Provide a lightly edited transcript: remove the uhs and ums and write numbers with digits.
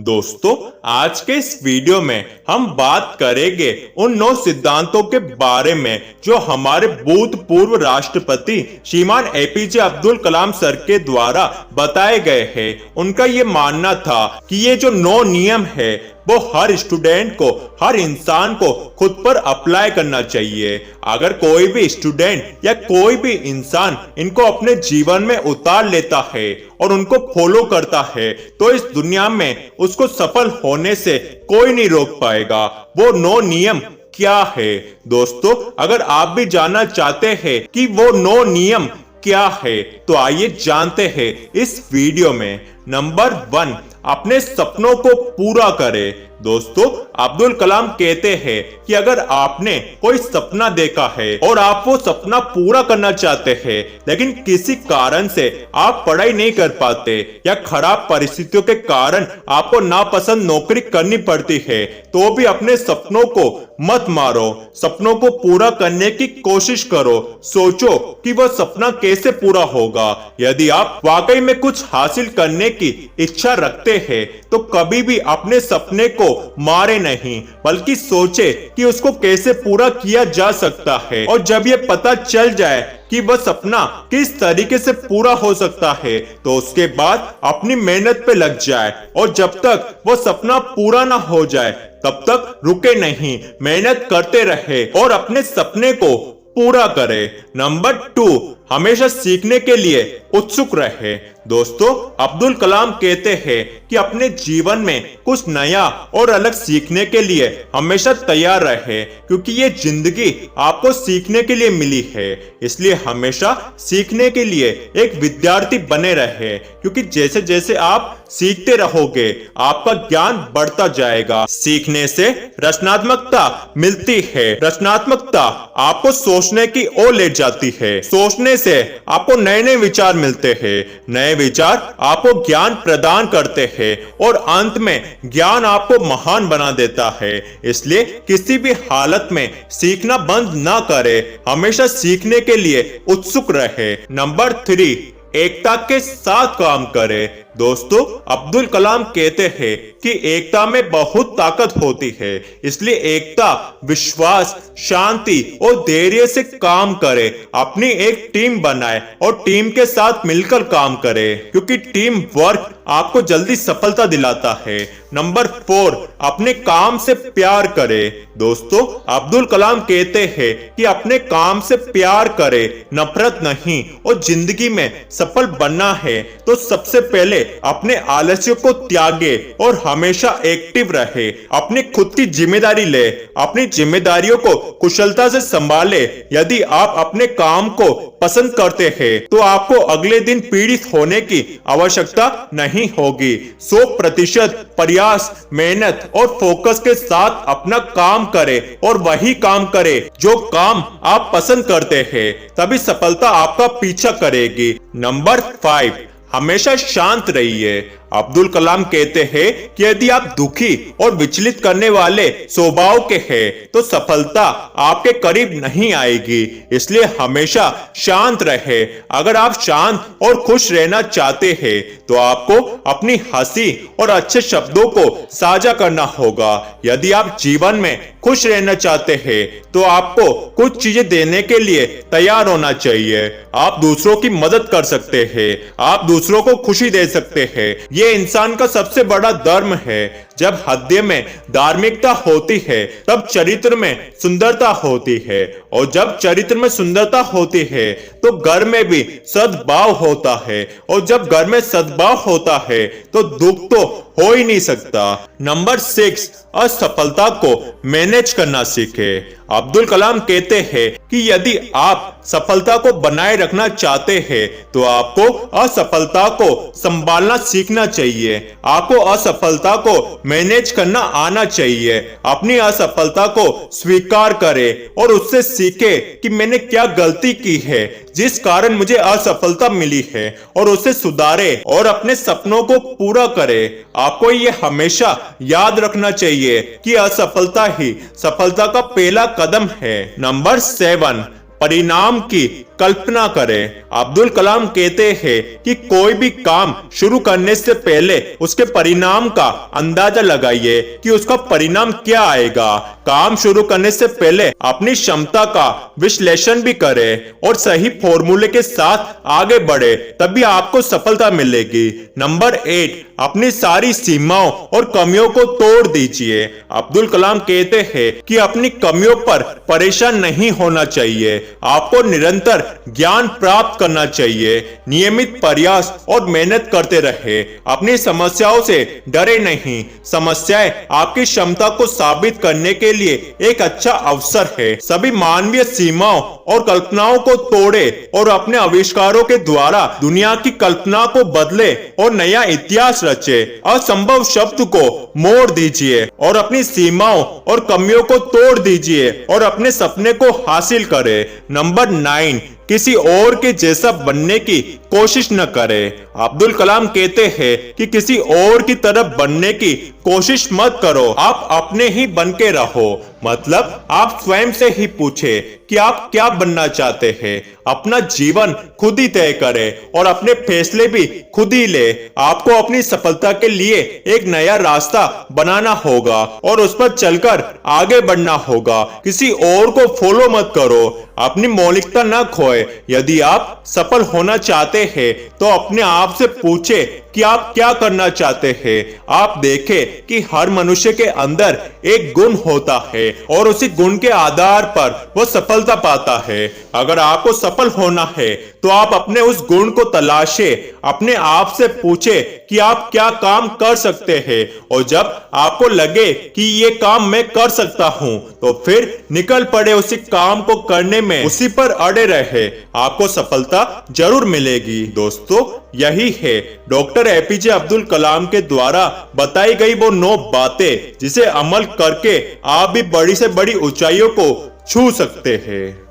दोस्तों, आज के इस वीडियो में हम बात करेंगे उन 9 सिद्धांतों के बारे में जो हमारे भूतपूर्व राष्ट्रपति श्रीमान एपीजे अब्दुल कलाम सर के द्वारा बताए गए हैं। उनका ये मानना था कि ये जो 9 नियम है वो हर स्टूडेंट को, हर इंसान को खुद पर अप्लाई करना चाहिए। अगर कोई भी स्टूडेंट या कोई भी इंसान इनको अपने जीवन में उतार लेता है और उनको फॉलो करता है तो इस दुनिया में उसको सफल होने से कोई नहीं रोक पाएगा। वो 9 नियम क्या है? दोस्तों, अगर आप भी जानना चाहते हैं कि वो 9 नियम क्या है तो आइए जानते हैं इस वीडियो में। नंबर 1, अपने सपनों को पूरा करें। दोस्तों, अब्दुल कलाम कहते हैं कि अगर आपने कोई सपना देखा है और आप वो सपना पूरा करना चाहते हैं लेकिन किसी कारण से आप पढ़ाई नहीं कर पाते या खराब परिस्थितियों के कारण आपको नापसंद नौकरी करनी पड़ती है तो भी अपने सपनों को मत मारो, सपनों को पूरा करने की कोशिश करो। सोचो कि वह सपना कैसे पूरा होगा। यदि आप वाकई में कुछ हासिल करने की इच्छा रखते हैं तो कभी भी अपने सपने को मारे नहीं बल्कि सोचे कि उसको कैसे पूरा किया जा सकता है। और जब ये पता चल जाए कि वह सपना किस तरीके से पूरा हो सकता है तो उसके बाद अपनी मेहनत पे लग जाए और जब तक वह सपना पूरा ना हो जाए तब तक रुके नहीं, मेहनत करते रहे और अपने सपने को पूरा करे। नंबर 2, हमेशा सीखने के लिए उत्सुक रहे। दोस्तों, अब्दुल कलाम कहते हैं कि अपने जीवन में कुछ नया और अलग सीखने के लिए हमेशा तैयार रहे क्योंकि ये जिंदगी आपको सीखने के लिए मिली है। इसलिए हमेशा सीखने के लिए एक विद्यार्थी बने रहे क्योंकि जैसे जैसे आप सीखते रहोगे आपका ज्ञान बढ़ता जाएगा। सीखने से रचनात्मकता मिलती है, रचनात्मकता आपको सोचने की ओर ले जाती है, सोचने से आपको नए नए विचार मिलते हैं, नए विचार आपको ज्ञान प्रदान करते हैं और अंत में ज्ञान आपको महान बना देता है। इसलिए किसी भी हालत में सीखना बंद ना करें, हमेशा सीखने के लिए उत्सुक रहे। नंबर 3, एकता के साथ काम करें। दोस्तों, अब्दुल कलाम कहते हैं कि एकता में बहुत ताकत होती है, इसलिए एकता, विश्वास, शांति और धैर्य से काम करे। अपनी एक टीम बनाए और टीम के साथ मिलकर काम करे क्योंकि टीम वर्क आपको जल्दी सफलता दिलाता है। नंबर 4, अपने काम से प्यार करे। दोस्तों, अब्दुल कलाम कहते हैं कि अपने काम से प्यार करे, नफरत नहीं। और जिंदगी में सफल बनना है तो सबसे पहले अपने आलस्य को त्यागे और हमेशा एक्टिव रहे। अपनी खुद की जिम्मेदारी ले, अपनी जिम्मेदारियों को कुशलता से संभाले। यदि आप अपने काम को पसंद करते हैं तो आपको अगले दिन पीड़ित होने की आवश्यकता नहीं होगी। 100% प्रयास, मेहनत और फोकस के साथ अपना काम करें और वही काम करें जो काम आप पसंद करते हैं, तभी सफलता आपका पीछा करेगी। नंबर 5, हमेशा शांत रहिए। अब्दुल कलाम कहते हैं कि यदि आप दुखी और विचलित करने वाले स्वभाव के हैं तो सफलता आपके करीब नहीं आएगी। इसलिए हमेशा शांत रहे। अगर आप शांत और खुश रहना चाहते हैं तो आपको अपनी हंसी और अच्छे शब्दों को साझा करना होगा। यदि आप जीवन में खुश रहना चाहते हैं तो आपको कुछ चीजें देने के लिए तैयार होना चाहिए। आप दूसरों की मदद कर सकते हैं, आप दूसरों को खुशी दे सकते हैं। ये इंसान का सबसे बड़ा धर्म है। जब हृदय में धार्मिकता होती है तब चरित्र में सुंदरता होती है और जब चरित्र में सुंदरता होती है तो घर में भी सद्भाव होता है और जब घर में सद्भाव होता है तो दुख तो हो ही नहीं सकता। नंबर 6, असफलता को मैनेज करना सीखे। अब्दुल कलाम कहते हैं कि यदि आप सफलता को बनाए रखना चाहते हैं तो आपको असफलता को संभालना सीखना चाहिए। आपको असफलता को मैनेज करना आना चाहिए। अपनी असफलता को स्वीकार करें और उससे सीखे कि मैंने क्या गलती की है जिस कारण मुझे असफलता मिली है और उसे सुधारे और अपने सपनों को पूरा करे। आपको ये हमेशा याद रखना चाहिए कि असफलता ही सफलता का पहला कदम है। नंबर 7, परिणाम की कल्पना करें। अब्दुल कलाम कहते हैं कि कोई भी काम शुरू करने से पहले उसके परिणाम का अंदाजा लगाइए कि उसका परिणाम क्या आएगा। काम शुरू करने से पहले अपनी क्षमता का विश्लेषण भी करें और सही फॉर्मूले के साथ आगे बढ़े, तभी आपको सफलता मिलेगी। नंबर 8, अपनी सारी सीमाओं और कमियों को तोड़ दीजिए। अब्दुल कलाम कहते हैं कि अपनी कमियों पर परेशान नहीं होना चाहिए। आपको निरंतर ज्ञान प्राप्त करना चाहिए। नियमित प्रयास और मेहनत करते रहे। अपनी समस्याओं से डरे नहीं। समस्याएं आपकी क्षमता को साबित करने के लिए एक अच्छा अवसर है। सभी मानवीय सीमाओं और कल्पनाओं को तोड़े और अपने आविष्कारों के द्वारा दुनिया की कल्पना को बदले और नया इतिहास रचे। असंभव शब्द को मोड़ दीजिए और अपनी सीमाओं और कमियों को तोड़ दीजिए और अपने सपने को हासिल करें। नंबर 9, किसी और के जैसा बनने की कोशिश न करें। अब्दुल कलाम कहते हैं कि किसी और की तरह बनने की कोशिश मत करो, आप अपने ही बन के रहो। मतलब आप स्वयं से ही पूछे कि आप क्या बनना चाहते हैं। अपना जीवन खुद ही तय करें और अपने फैसले भी खुद ही ले। आपको अपनी सफलता के लिए एक नया रास्ता बनाना होगा और उस पर चलकर आगे बढ़ना होगा। किसी और को फॉलो मत करो, अपनी मौलिकता न खोए। यदि आप सफल होना चाहते हैं तो अपने आप से पूछे कि आप क्या करना चाहते हैं। आप देखें कि हर मनुष्य के अंदर एक गुण होता है और उसी गुण के आधार पर वो सफलता पाता है। अगर आपको सफल होना है तो आप अपने उस गुण को तलाशे, अपने आप से पूछे कि आप क्या काम कर सकते हैं और जब आपको लगे कि ये काम मैं कर सकता हूं तो फिर निकल पड़े उसी काम को करने में, उसी पर अड़े रहे। आपको सफलता जरूर मिलेगी। दोस्तों, यही है डॉक्टर एपीजे अब्दुल कलाम के द्वारा बताई गई वो 9 बातें जिसे अमल करके आप भी बड़ी से बड़ी ऊंचाइयों को छू सकते हैं।